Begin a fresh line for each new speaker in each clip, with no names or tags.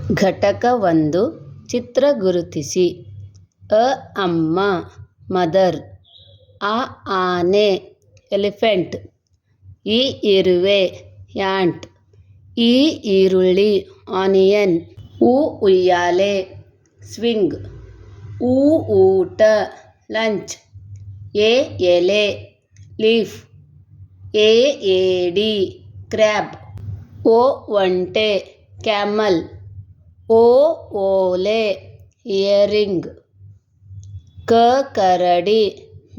ಘಟಕ 1 ಚಿತ್ರ ಗುರುತಿಸಿ. ಅ ಅಮ್ಮ ಮದರ್. ಆ ಆನೆ ಎಲಿಫೆಂಟ್. ಈ ಇರುವೆ ಯಾಂಟ್. ಈ ಈರುಳ್ಳಿ ಆನಿಯನ್. ಉ ಉಯ್ಯಾಲೆ ಸ್ವಿಂಗ್. ಊ ಊಟ ಲಂಚ್. ಎ ಎಲೆ ಲೀಫ್. ಎ ಏಡಿ ಕ್ರ್ಯಾಬ್. ಓ ಒಂಟೆ ಕ್ಯಾಮಲ್. ಓ ಓಲೆ ಇಯರಿಂಗ್. ಕ ಕರಡಿ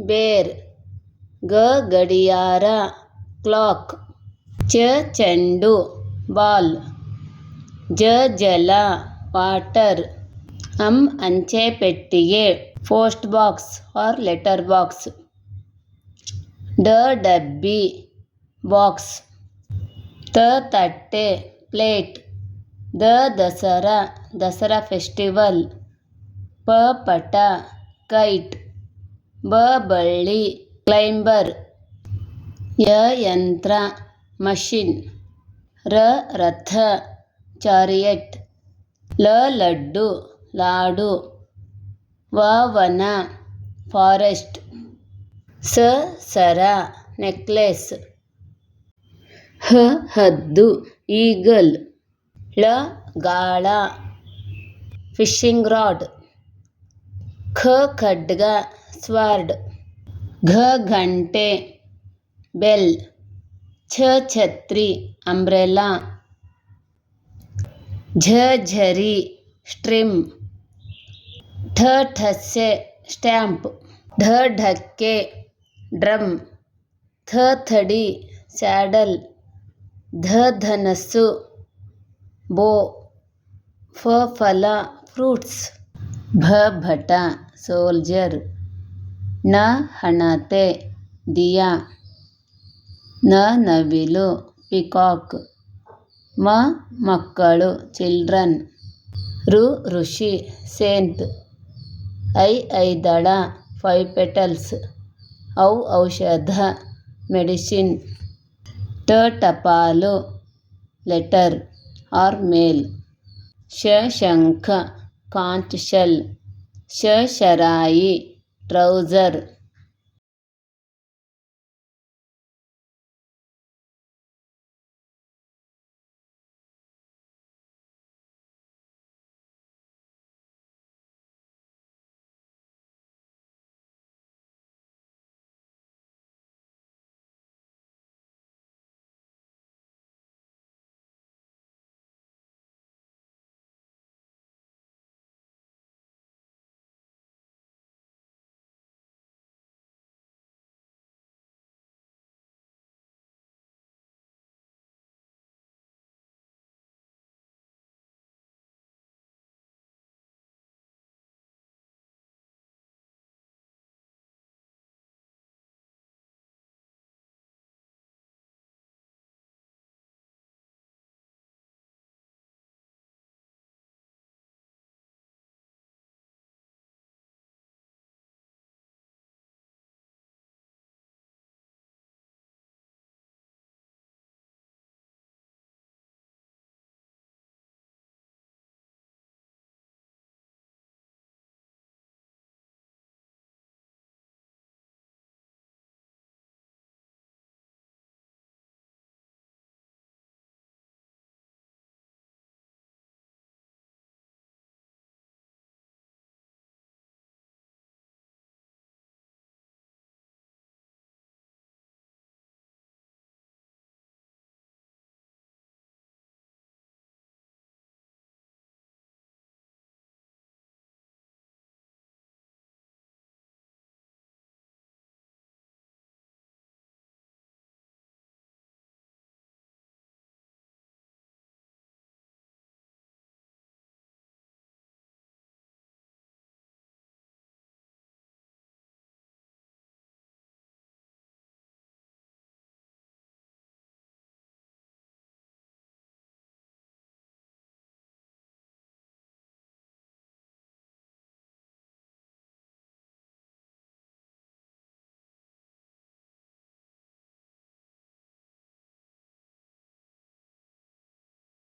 ಬೇರ್. ಗ ಗಡಿಯಾರ ಕ್ಲಾಕ್. ಚ ಚೆಂಡು ಬಾಲ್. ಜ ಜಲ ವಾಟರ್. ಅಂಚೆ ಪೆಟ್ಟಿಗೆ post box or letter box. ಡ ಡಬ್ಬಿ ಬಾಕ್ಸ್. ತ ತಟ್ಟೆ ಪ್ಲೇಟ್. The Dasara festival. ಪ ಪಟ ಕೈಟ್. ಬ ಬಳ್ಳಿ ಕ್ಲೈಂಬರ್. ಯ ಯಂತ್ರ ಮಷಿನ್. ರ ರಥ ಚಾರಿಯಟ್. ಲ ಲಡ್ಡು ಲಾಡು. ವ ವನ ಫಾರೆಸ್ಟ್. ಸ ಸರ ನೆಕ್ಲೆಸ್. ಹ ಹದ್ದು ಈಗಲ್. ಳ ಗಾಳ ಫಿಶಿಂಗ್ ರಾಡ್. ಖ ಖಡ್ಗ ಸ್ವಾರ್ಡ್. ಘ ಘಂಟೆ ಬೆಲ್. ಛ ಛತ್ರಿ ಅಂಬ್ರೆಲಾ. ಝ ಝರಿ ಸ್ಟ್ರಿಮ್. ಠ ಠಸ್ಸೆ ಸ್ಟ್ಯಾಂಪ್. ಢ ಢಕ್ಕೆ ಡ್ರಮ್. ಥ ಥಡಿ ಸ್ಯಾಡಲ್. ಧ ಧನಸ್ಸು ಬೋ. ಫ ಫಲ ಫ್ರೂಟ್ಸ್. ಭ ಭಟ ಸೋಲ್ಜರ್. ನ ಹಣತೆ ದಿಯಾ. ನ ನವಿಲು ಪಿಕಾಕ್. ಮ ಮಕ್ಕಳು ಚಿಲ್ಡ್ರನ್. ಋ ಋಷಿ ಸೇಂಟ್. ಐದಳ 5 petals. ಔ ಔಷಧ ಮೆಡಿಸಿನ್. ಟ ಟಪಾಲು ಲೆಟರ್ ಆರ್ ಮೇಲ್. ಶ ಶಂಖ ಕಾಂಚ್ ಶೆಲ್. ಶ ಶರಾಯಿ ಟ್ರೌಸರ್.